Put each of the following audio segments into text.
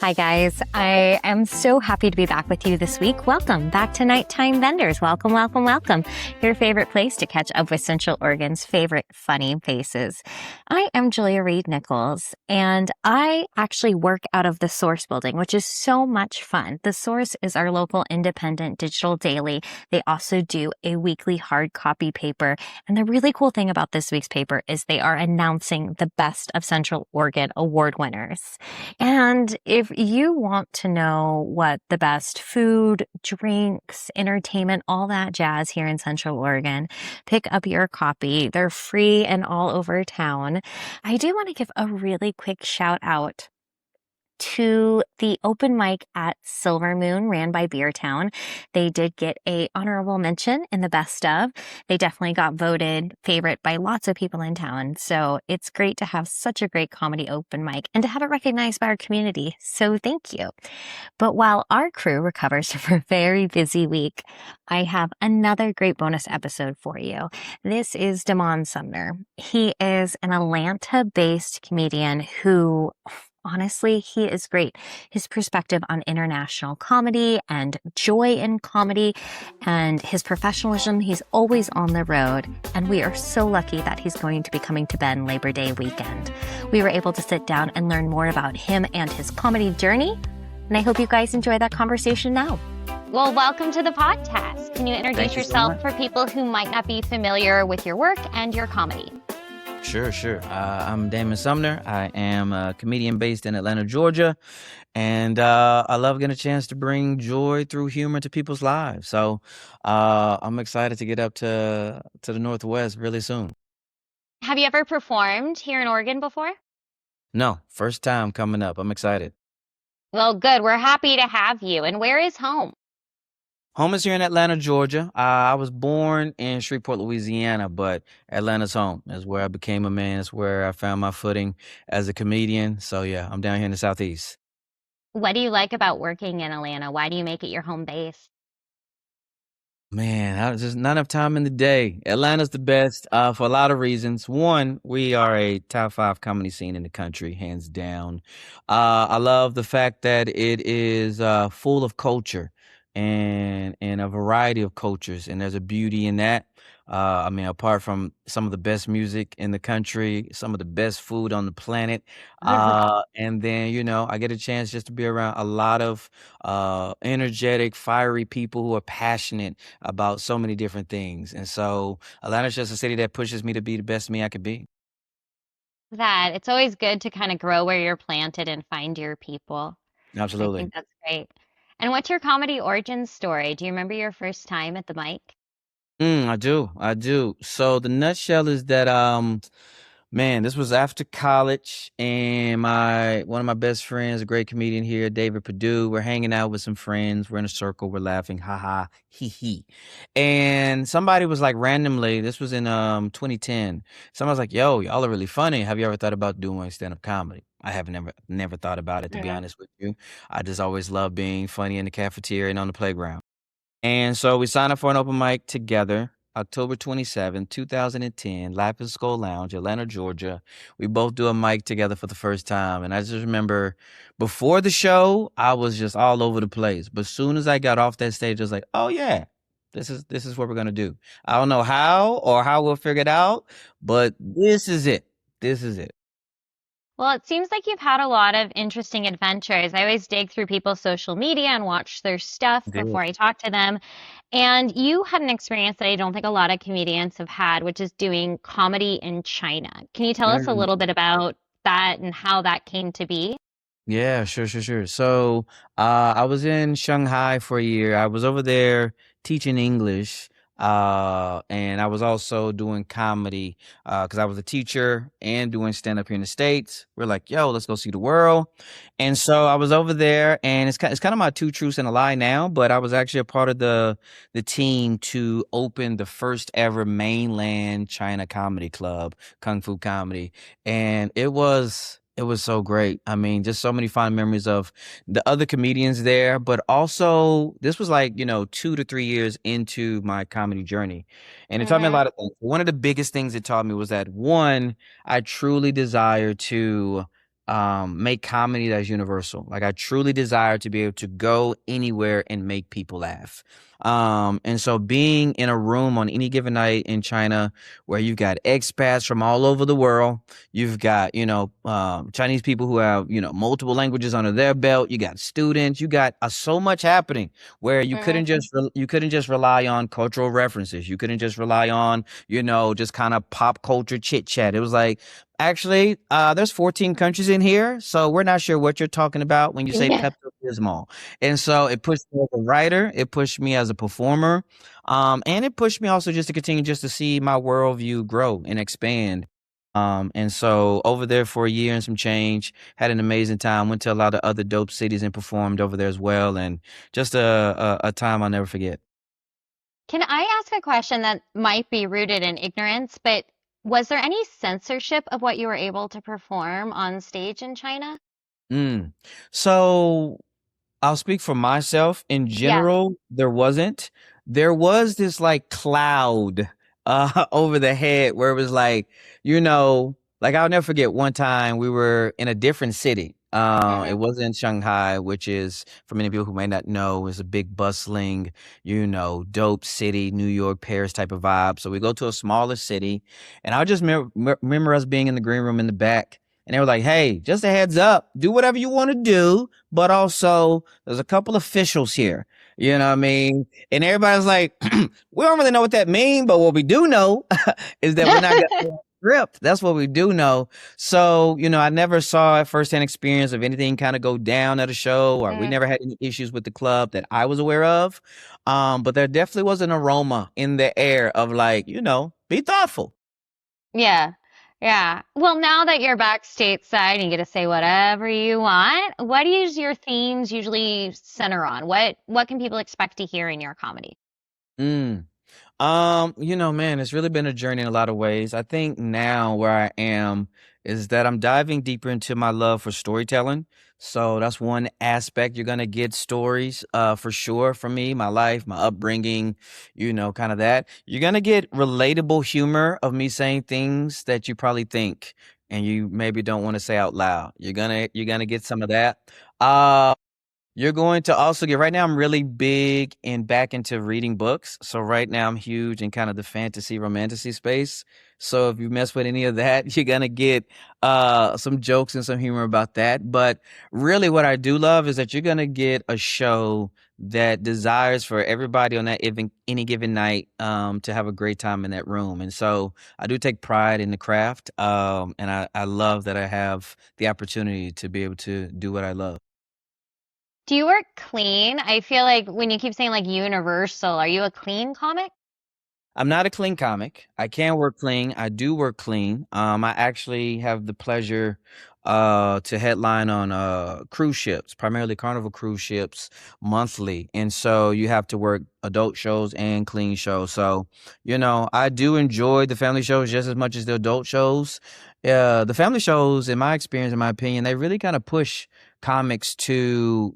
Hi, guys. I am so happy to be back with you this week. Welcome back to Nighttime Vendors. Welcome, welcome, welcome. Your favorite place to catch up with Central Oregon's favorite funny faces. I am Julia Reed Nichols, and I actually work out of the Source building, which is so much fun. The Source is our local independent digital daily. They also do a weekly hard copy paper. And the really cool thing about this week's paper is they are announcing the Best of Central Oregon award winners. And if you want to know what the best food, drinks, entertainment, all that jazz here in Central Oregon, pick up your copy. They're free and all over town. I do want to give a really quick shout out to the open mic at Silver Moon ran by Beertown. They did get a honorable mention in the best of. They definitely got voted favorite by lots of people in town. So it's great to have such a great comedy open mic and to have it recognized by our community. So thank you. But while our crew recovers from a very busy week, I have another great bonus episode for you. This is Damon Sumner. He is an Atlanta-based comedian who, honestly, he is great. His perspective on international comedy and joy in comedy and his professionalism, he's always on the road. And we are so lucky that he's going to be coming to Bend Labor Day weekend. We were able to sit down and learn more about him and his comedy journey. And I hope you guys enjoy that conversation now. Well, welcome to the podcast. Can you introduce yourself for people who might not be familiar with your work and your comedy? Sure. I'm Damon Sumner. I am a comedian based in Atlanta, Georgia, and I love getting a chance to bring joy through humor to people's lives. So I'm excited to get up to the Northwest really soon. Have you ever performed here in Oregon before? No, first time coming up. I'm excited. Well, good. We're happy to have you. And where is home? Home is here in Atlanta, Georgia. I was born in Shreveport, Louisiana, but Atlanta's home. Is where I became a man. It's where I found my footing as a comedian. So yeah, I'm down here in the Southeast. What do you like about working in Atlanta? Why do you make it your home base? Man, there's not enough time in the day. Atlanta's the best for a lot of reasons. One, we are a top 5 comedy scene in the country, hands down. I love the fact that it is full of culture and a variety of cultures, and there's a beauty in that. I mean, apart from some of the best music in the country, some of the best food on the planet, and then I get a chance just to be around a lot of energetic, fiery people who are passionate about so many different things. And so Atlanta's just a city that pushes me to be the best me I could be. That it's always good to kind of grow where you're planted and find your people. I Absolutely. think that's great. And what's your comedy origin story? Do you remember your first time at the mic? I do. So the nutshell is that man, this was after college, and one of my best friends, a great comedian here, David Perdue, we're hanging out with some friends. We're in a circle, we're laughing, ha ha, hee hee. And somebody was like randomly, this was in 2010. Somebody was like, "Yo, y'all are really funny. Have you ever thought about doing stand-up comedy?" I have never thought about it, to be Yeah. honest with you. I just always loved being funny in the cafeteria and on the playground. And so we signed up for an open mic together, October 27, 2010, Lapis Skull Lounge, Atlanta, Georgia. We both do a mic together for the first time. And I just remember before the show, I was just all over the place. But as soon as I got off that stage, I was like, oh yeah, this is what we're gonna do. I don't know how or how we'll figure it out, but this is it. This is it. Well, it seems like you've had a lot of interesting adventures. I always dig through people's social media and watch their stuff Good. before I talk to them. And you had an experience that I don't think a lot of comedians have had, which is doing comedy in China. Can you tell us a little bit about that and how that came to be? Yeah, sure. So, I was in Shanghai for a year. I was over there teaching English, and I was also doing comedy, because I was a teacher and doing stand-up here in the States. We're like, yo, let's go see the world. And so I was over there, and it's kind of my two truths and a lie now, but I was actually a part of the team to open the first ever mainland China comedy club, Kung Fu Comedy. And it was so great. I mean, just so many fond memories of the other comedians there, but also this was like, 2 to 3 years into my comedy journey. And it taught me a Mm-hmm. lot of things. One of the biggest things it taught me was that one, I truly desire to make comedy that's universal. Like I truly desire to be able to go anywhere and make people laugh. And so being in a room on any given night in China where you've got expats from all over the world, you've got, Chinese people who have, multiple languages under their belt, you got students, you got so much happening where you couldn't just rely on cultural references. You couldn't just rely on, just kind of pop culture chit chat. It was like, actually, there's 14 countries in here, so we're not sure what you're talking about when you say Yeah. Pepto-Bismol. And so it pushed me as a writer, it pushed me as a performer, and it pushed me also just to continue just to see my worldview grow and expand. And so over there for a year and some change, had an amazing time. Went to a lot of other dope cities and performed over there as well, and just a time I'll never forget. Can I ask a question that might be rooted in ignorance, but was there any censorship of what you were able to perform on stage in China? Mm. So I'll speak for myself. In Yeah. general, there wasn't. There was this like cloud over the head where it was like, like I'll never forget one time we were in a different city. It Hmm. was in Shanghai, which is for many people who may not know, is a big bustling, dope city, New York, Paris type of vibe. So we go to a smaller city, and I just remember us being in the green room in the back, and they were like, "Hey, just a heads up, do whatever you want to do, but also there's a couple officials here." You know what I mean? And everybody's like, we don't really know what that means, but what we do know is that we're not going to script. That's what we do know. So, I never saw a firsthand experience of anything kind of go down at a show, or we Mm. never had any issues with the club that I was aware of. But there definitely was an aroma in the air of like, be thoughtful. Yeah. Yeah. Well, now that you're back stateside and you get to say whatever you want, what is your themes usually center on? What can people expect to hear in your comedy? Mm. Man, it's really been a journey in a lot of ways. I think now where I am is that I'm diving deeper into my love for storytelling. So that's one aspect. You're gonna get stories, for sure from me, my life, my upbringing, kind of that. You're gonna get relatable humor of me saying things that you probably think and you maybe don't want to say out loud. You're gonna get some of that. You're going to also get right now I'm really big and back into reading books. So right now I'm huge in kind of the fantasy romantasy space. So if you mess with any of that, you're gonna get some jokes and some humor about that. But really what I do love is that you're gonna get a show that desires for everybody on that even any given night to have a great time in that room. And so I do take pride in the craft. And I love that I have the opportunity to be able to do what I love. Do you work clean? I feel like when you keep saying like universal, are you a clean comic? I'm not a clean comic. I can work clean. I do work clean. I actually have the pleasure to headline on cruise ships, primarily Carnival cruise ships monthly. And so you have to work adult shows and clean shows. So, I do enjoy the family shows just as much as the adult shows. The family shows, in my experience, in my opinion, they really kind of push comics to,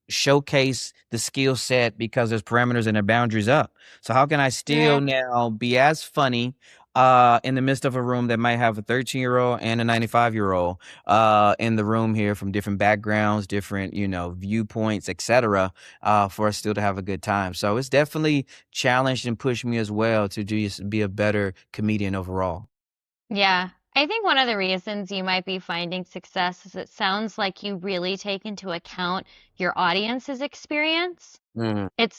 showcase the skill set because there's parameters and their boundaries up. So how can I still Yeah. now be as funny in the midst of a room that might have a 13-year-old and a 95-year-old in the room here from different backgrounds, different, viewpoints, etc., for us still to have a good time. So it's definitely challenged and pushed me as well to just be a better comedian overall. Yeah. I think one of the reasons you might be finding success is it sounds like you really take into account your audience's experience. It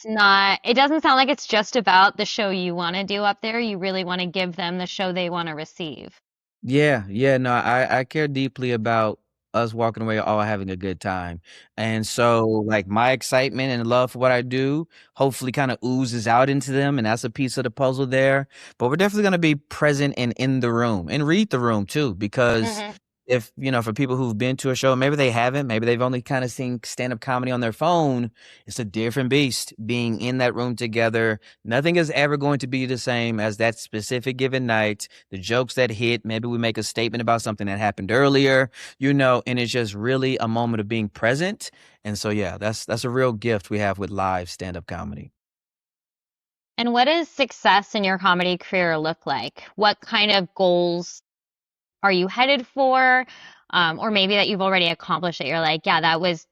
doesn't sound like it's just about the show you want to do up there. You really want to give them the show they want to receive. Yeah, yeah, no, I care deeply about us walking away all having a good time. And so like my excitement and love for what I do hopefully kind of oozes out into them, and that's a piece of the puzzle there. But we're definitely going to be present and in the room and read the room too, because Hmm. if, for people who've been to a show, maybe they haven't, maybe they've only kind of seen stand-up comedy on their phone. It's a different beast being in that room together. Nothing is ever going to be the same as that specific given night. The jokes that hit, maybe we make a statement about something that happened earlier, and it's just really a moment of being present. And so, yeah, that's a real gift we have with live stand-up comedy. And what does success in your comedy career look like? What kind of goals are you headed for? or maybe that you've already accomplished that you're like, yeah,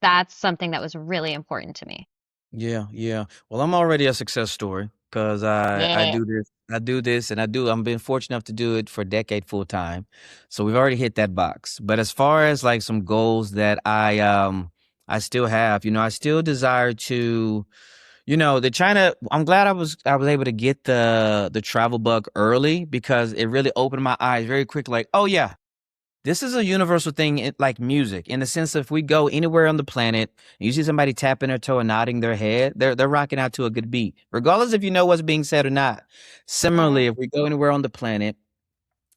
that's something that was really important to me. Yeah, yeah. Well, I'm already a success story because I Yeah. do this, and I'm been fortunate enough to do it for a decade full time. So we've already hit that box. But as far as like some goals that I still have, I still desire to, the China. I'm glad I was able to get the travel bug early because it really opened my eyes very quick. Like, oh yeah, this is a universal thing, like music, in the sense of if we go anywhere on the planet, and you see somebody tapping their toe and nodding their head, they're rocking out to a good beat, regardless if you know what's being said or not. Similarly, Hmm. if we go anywhere on the planet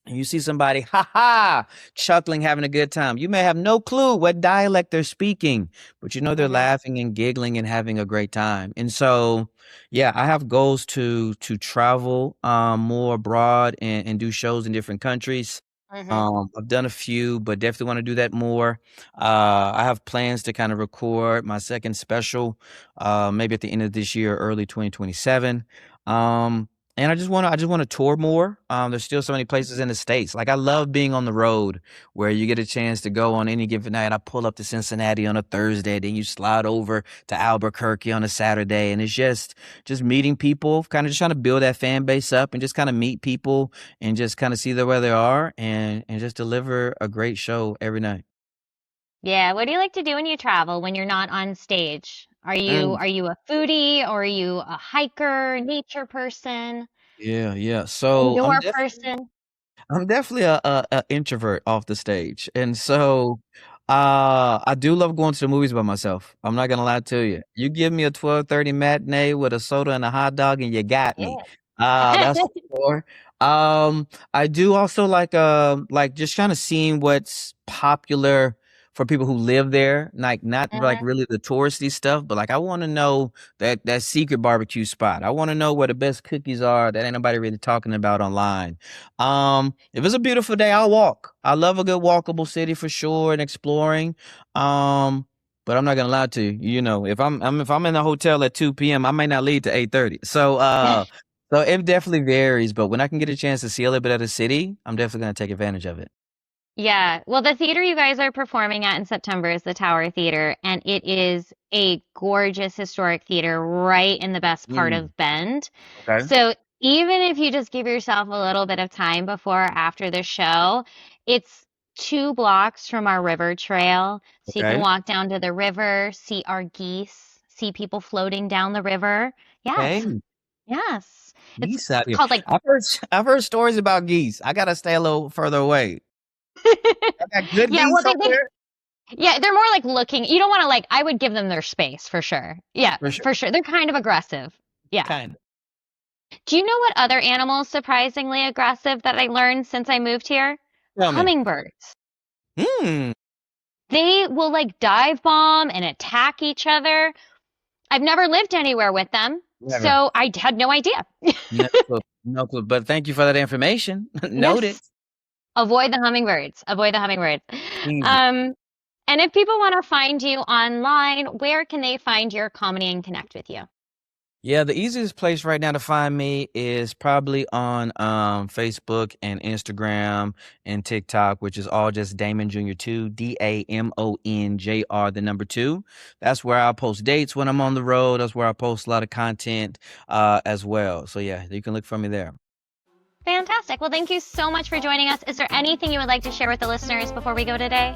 and you see somebody, ha ha, chuckling, having a good time, you may have no clue what dialect they're speaking, but you know they're Hmm. laughing and giggling and having a great time. And so, yeah, I have goals to travel more abroad and do shows in different countries. Hmm. I've done a few, but definitely want to do that more. I have plans to kind of record my second special, maybe at the end of this year, early 2027. Um, and I just want to tour more. There's still so many places in the States. Like I love being on the road where you get a chance to go on any given night. I pull up to Cincinnati on a Thursday, then you slide over to Albuquerque on a Saturday. And it's just meeting people, kind of just trying to build that fan base up and just kind of meet people and just kind of see where they are and just deliver a great show every night. Yeah. What do you like to do when you travel when you're not on stage? Are you Mm, are you a foodie or are you a hiker, nature person, yeah, yeah. So indoor person? I'm definitely a introvert off the stage. And so I do love going to the movies by myself. I'm not gonna lie to you. You give me a 12:30 matinee with a soda and a hot dog and you got me. Yeah. That's for sure. I do also like just kind of seeing what's popular for people who live there, like not like Hmm. really the touristy stuff, but like I want to know that secret barbecue spot. I want to know where the best cookies are that ain't nobody really talking about online. If it's a beautiful day, I'll walk. I love a good walkable city for sure and exploring. Um, but I'm not gonna lie to you. If I'm in a hotel at 2 p.m., I may not leave to 8:30. So it definitely varies. But when I can get a chance to see a little bit of the city, I'm definitely gonna take advantage of it. Yeah. Well, the theater you guys are performing at in September is the Tower Theater, and it is a gorgeous historic theater right in the best part Mm, of Bend. okay. So even if you just give yourself a little bit of time before or after the show, it's 2 blocks from our river trail. So you can Okay. walk down to the river, see our geese, see people floating down the river. Yes. Hey, Yes. It's geese out here. called like I've heard stories about geese. I gotta stay a little further away. I got good yeah, well geese over they there yeah, they're more like looking. You don't want to like, I would give them their space for sure. Yeah, for sure. for sure. They're kind of aggressive. Yeah. Kind of. Do you know what other animals surprisingly aggressive that I learned since I moved here? Tell me. Hummingbirds. Hmm. They will like dive bomb and attack each other. I've never lived anywhere with them, Never. so I had no idea. No clue. No clue. But thank you for that information. Noted. Yes. Avoid the hummingbirds. Avoid the hummingbirds. Easy. Um, and if people want to find you online, where can they find your comedy and connect with you? Yeah, the easiest place right now to find me is probably on Facebook and Instagram and TikTok, which is all just Damon Jr. 2, DAMON JR, the number 2. That's where I post dates when I'm on the road. That's where I post a lot of content as well. So yeah, you can look for me there. Fantastic. Well, thank you so much for joining us. Is there anything you would like to share with the listeners before we go today?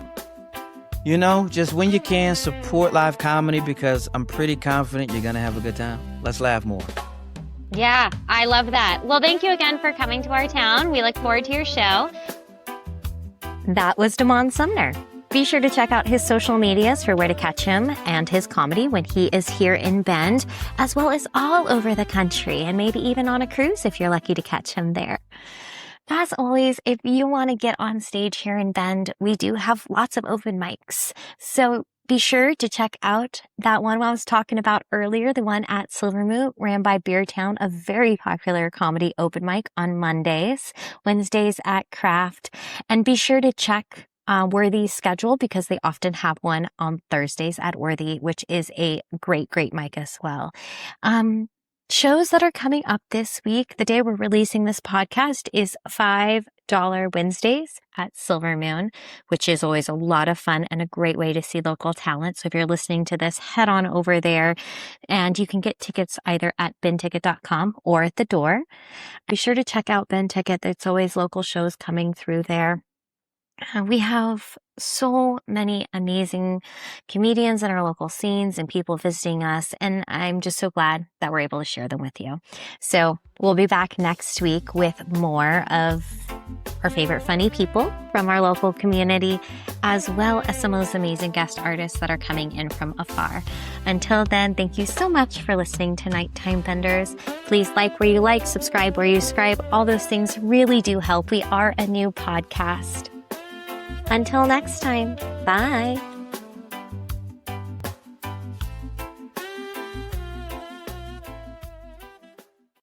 Just when you can, support live comedy because I'm pretty confident you're going to have a good time. Let's laugh more. Yeah, I love that. Well, thank you again for coming to our town. We look forward to your show. That was Damon Sumner. Be sure to check out his social medias for where to catch him and his comedy when he is here in Bend, as well as all over the country, and maybe even on a cruise if you're lucky to catch him there. As always, if you want to get on stage here in Bend, we do have lots of open mics. So be sure to check out that one I was talking about earlier, the one at Silvermoot, ran by Beertown, a very popular comedy open mic on Mondays, Wednesdays at Craft. And be sure to check Worthy's schedule because they often have one on Thursdays at Worthy, which is a great, great mic as well. Shows that are coming up this week, the day we're releasing this podcast is 5 Wednesdays at Silver Moon, which is always a lot of fun and a great way to see local talent. So if you're listening to this, head on over there and you can get tickets either at binticket.com or at the door. Be sure to check out Ben Ticket. There's always local shows coming through there. We have so many amazing comedians in our local scenes and people visiting us, and I'm just so glad that we're able to share them with you. So we'll be back next week with more of our favorite funny people from our local community, as well as some of those amazing guest artists that are coming in from afar. Until then, thank you so much for listening to Nighttime Vendors. Please like where you like, subscribe where you subscribe. All those things really do help. We are a new podcast. Until next time, bye.